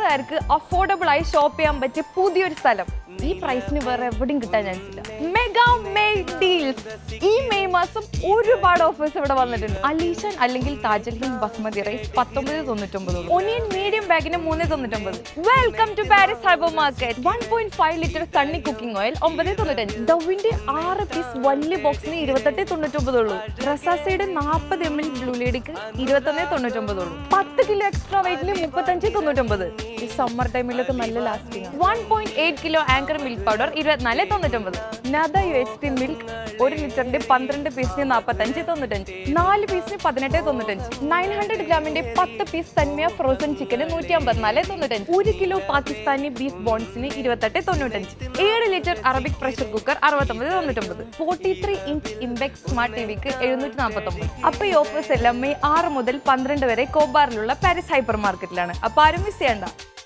ചെറുപ്പക്കാർക്ക് അഫോർഡബിൾ ആയി ഷോപ്പ് ചെയ്യാൻ പറ്റിയ പുതിയൊരു സ്ഥലം. ഈ പ്രൈസിന് വേറെ എവിടെയും കിട്ടാൻ ചാൻസില്ല. Mega May deals. ഈ മെയ് മാസം ഒരുപാട് ഓഫേഴ്സ് ഇവിടെ വന്നിട്ടുണ്ട്. അലീഷൻ അല്ലെങ്കിൽ താജൽ ഹിന്ദ് ബസ്മതി റൈസ് 19.99, ഒനിയൻ മീഡിയം ബാഗിന് 3.99. Welcome to Paris hypermarket. 1.5 litre Sunny cooking oil 9.95. ഡവിന്റെ 6 പീസ് വലിയ ബോക്സിന് 28.99 ഉള്ളൂ. റസാസയുടെ 40 ml ബ്ലൂ ലേഡിക്ക് 21.99 ഉള്ളൂ. 10 കിലോ എക്സ്ട്രാ വെയിറ്റിന് 35.99. ഈ സമ്മർ ടൈമിലൊക്കെ നല്ല lasting. 1.8 kilo Anchor milk powder 24.99. നദ UHT മിൽക്ക് 1 ലിറ്ററിന്റെ 12 പീസിന് 45.95, 4 പീസിന് 18.95. 900 ഗ്രാമിന്റെ 10 പീസ് തന്മയ ഫ്രോസൺ ചിക്കന് 154.95. 1 കിലോ പാകിസ്ഥാനി ബീഫ് ബോൺസിന് 28.95. 7 litre Arabic pressure cooker 69.99. 43 inch Impex smart ടിവിക്ക് 749. അപ്പൊ ഈ ഓഫേഴ്സ് എല്ലാം മെയ് 6 മുതൽ 12 വരെ കോബാറിലുള്ള പാരീസ് ഹൈപ്പർ മാർക്കറ്റിലാണ്. അപ്പൊ ആരും മിസ് ചെയ്യണ്ട.